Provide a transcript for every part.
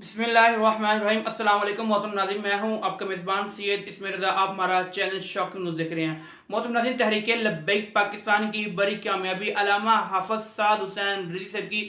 बिस्मिल्लाहिर्रहमानिर्रहीम। अस्सलाम वालेकुम मोहतरम नाज़रीन, मैं हूं आपका मेज़बान सैयद इसमें रज़ा। आप हमारा चैनल शौक न्यूज़ देख रहे हैं। मोहतरम नाज़रीन, तहरीक लब्बैक पाकिस्तान की बड़ी कामयाबी। अल्लामा हाफ़िज़ साद हुसैन रिज़वी साहब की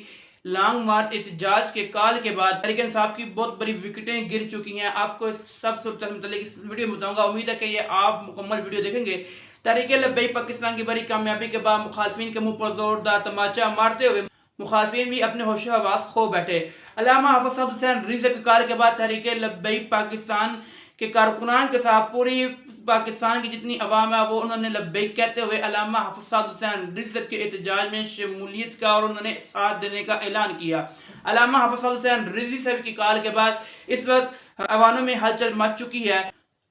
लॉन्ग मार्च एहतजाज के कॉल के बाद तहरीक इंसाफ की बहुत बड़ी विकेटें गिर चुकी हैं। आपको सबसे मतलब इस वीडियो में बताऊँगा। उम्मीद है कि ये आप मुकम्मल वीडियो देखेंगे। तहरीक लब्बैक पाकिस्तान की बड़ी कामयाबी के बाद मुखालफिन के मुंह पर जोरदार तमाचा मारते हुए मुखालफिन भी अपने होशो हवास खो बैठे। अल्लामा हाफ़िज़ साद हुसैन रिज़वी के कॉल के बाद तहरीक लब्बैक पाकिस्तान के कारकुनान के साथ पूरी पाकिस्तान की जितनी अवाम है वो उन्होंने लब्बैक कहते हुए अल्लामा हाफ़िज़ साद हुसैन रिज़वी के एहतजाज में शमूलियत का और उन्होंने साथ देने का ऐलान किया। अल्लामा हाफ़िज़ साद हुसैन रिज़वी साहब की कॉल के बाद इस वक्त अवानों में हलचल मच चुकी है।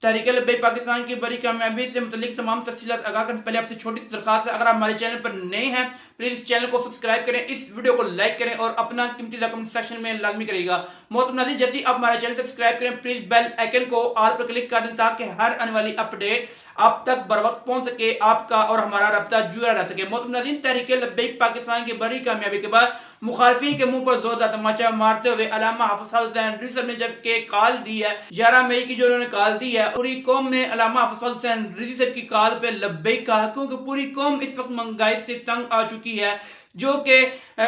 तहरीक लब्बैक पाकिस्तान की बड़ी कामयाबी से मुतल्लिक तमाम तफसीलात आगाह करने से पहले आपसे छोटी सी दरखास्त है, अगर आप हमारे चैनल पर नए हैं प्लीज़ इस चैनल को सब्सक्राइब करें, इस वीडियो को लाइक करें और अपना कीमती कमेंट सेक्शन में लाजमी करेगा। मोहतरम नाज़रीन, जैसे ही आप हमारे चैनल सब्सक्राइब करें प्लीज़ बेल आइकन को ऑल पर क्लिक कर दें ताकि हर आने वाली अपडेट आप तक बर वक्त पहुंच सके, आपका और हमारा रब्ता जुड़ा रह सके। मोहतरम नाज़रीन, तहरीक लब्बैक पाकिस्तान की बड़ी कामयाबी के बाद मुखालफिन के मुंह पर जोरदार तमाचा मारते हुए अल्लामा हाफ़िज़ साद हुसैन रिज़वी साहब ने जबकि कॉल दी है 11 मई की, जो उन्होंने कॉल दी है, पूरी कौम ने अल्लामा हाफ़िज़ साद हुसैन रिज़वी साहब की कॉल पे लब्बैक कहा, क्योंकि पूरी कौम इस वक्त महंगाई से तंग आ चुकी है। जो कि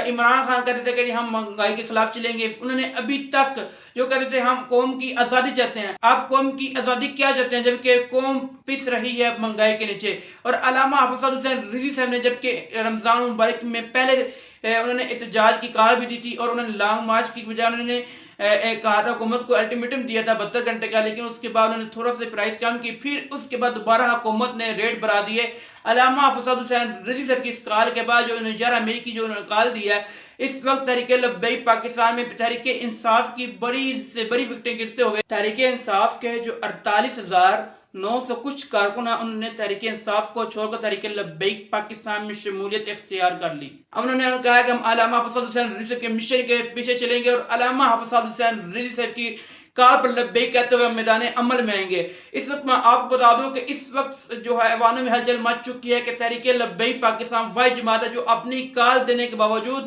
इमरान खान कहते थे कि हम महंगाई के खिलाफ चलेंगे, उन्होंने अभी तक जो कहते थे हम कौम की आज़ादी चाहते हैं। आप कौम की आज़ादी क्या चाहते हैं जबकि कौम पिस रही है महंगाई के नीचे। और अल्लामा हाफ़िज़ साद हुसैन रिज़वी साहब ने जबकि रमज़ान मुबारक में पहले उन्होंने एहतजाज की कॉल भी दी थी और उन्होंने लॉन्ग मार्च की बजाय उन्होंने कहा था, हुकूमत को अल्टीमेटम दिया था 72 घंटे का, लेकिन उसके बाद उन्होंने थोड़ा सा प्राइस कम की, फिर उसके बाद दोबारा हुकूमत ने रेट बढ़ा दिए। अल्लामा हाफ़िज़ साद हुसैन रिज़वी साहब की इस कॉल के बाद जो 11 मई की जो उन्होंने कॉल दी है, इस वक्त तहरीक लब्बैक पाकिस्तान में तहरीक इंसाफ की बड़ी से बड़ी विकेटें गिरते हुए तहरीक इंसाफ के जो 48,900 कुछ कारकुन है उन्होंने तहरीक इंसाफ को छोड़कर तहरीक लब्बैक पाकिस्तान में शमूलियत इख्तियार कर ली। उन्होंने कहा कि हम अल्लामा हाफ़िज़ साद हुसैन रिज़वी साहब के मिशन के पीछे चलेंगे और अल्लामा हाफ़िज़ साद हुसैन रिज़वी साहब की कार पर लब्बैक कहते हुए मैदान अमल में आएंगे। इस वक्त मैं आपको बता दूं कि इस वक्त जो है अवानों में हलचल मच चुकी है कि तहरीक लब्बैक पाकिस्तान वही जमात है जो अपनी कॉल देने के बावजूद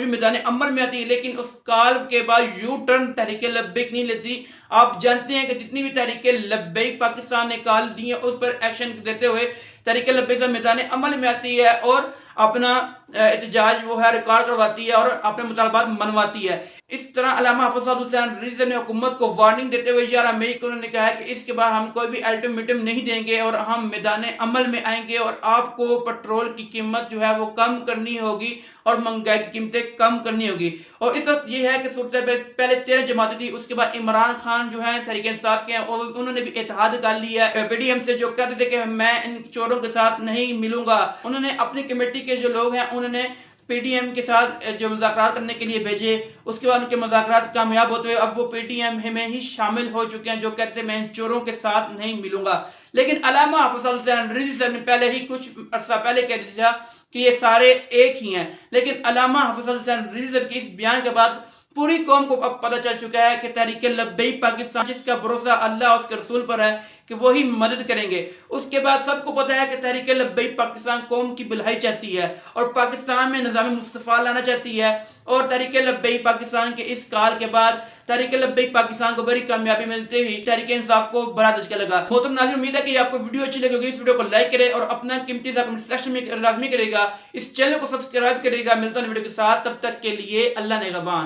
मैदान अमल में आती है, लेकिन उस कॉल के बाद यू टर्न तहरीक लब्बैक नहीं लेती। आप जानते हैं कि जितनी भी तहरीक लब्बैक पाकिस्तान ने कॉल दी है उस पर एक्शन देते हुए तहरीक लब्बैक मैदान अमल में आती है और अपना एहतजाज वो है रिकॉर्ड करवाती है और अपने मुतालबात मनवाती है। इस तरह अल्लामा हाफ़िज़ साद हुसैन रिज़वी ने हुकूमत को वार्निंग देते हुए 11 मई को उन्होंने कहा कि इसके बाद हम कोई भी अल्टीमेटम नहीं देंगे और हम मैदान अमल में आएंगे और आपको पेट्रोल की कीमत जो है वो कम करनी होगी और महंगाई की कीमतें कम करनी होगी। और इस वक्त ये है कि सूरत पहले 13 जमातें थी, उसके बाद इमरान खान जो है तहरीक इंसाफ के हैं और उन्होंने भी इत्तेहाद कर लिया है पीडीएम से, जो कहते थे कि मैं इन चोरों के साथ नहीं मिलूंगा। उन्होंने अपनी कमेटी के जो लोग हैं उन्होंने पीडीएम के साथ जो मुज़ाकरात करने के लिए भेजे, उसके बाद उनके मुज़ाकरात कामयाब होते हुए अब वो पीडीएम में ही शामिल हो चुके हैं, जो कहते हैं मैं इन चोरों के साथ नहीं मिलूंगा। लेकिन अल्लामा हाफ़िज़ साद हुसैन रिज़वी साहब ने पहले ही कुछ अर्सा पहले कह दिया कि ये सारे एक ही हैं, लेकिन अल्लामा हाफ़िज़ साद हुसैन रिज़वी साहब के इस बयान के बाद पूरी कौम को अब पता चल चुका है कि तहरीक लब्बैक पाकिस्तान जिसका भरोसा अल्लाह और उसके रसूल पर है कि वही मदद करेंगे। उसके बाद सबको पता है कि तहरीक लब्बैक पाकिस्तान कौम की भलाई चाहती है और पाकिस्तान में निज़ाम मुस्तफ़ा लाना चाहती है। और तहरीक लब्बैक पाकिस्तान के इस कॉल के बाद तहरीक लब्बैक पाकिस्तान को बड़ी कामयाबी मिलते हुई तहरीक इंसाफ को बड़ा धचका लगा। मोहतरम नाज़रीन, उम्मीद है कि आपको वीडियो अच्छी लगी होगी। इस वीडियो को लाइक करें और अपना कीमती कमेंट सेक्शन में लाजमी करेगा, इस चैनल को सब्सक्राइब करेगा। मिलता है वीडियो के साथ, तब तक के लिए अल्लाह निगहबान।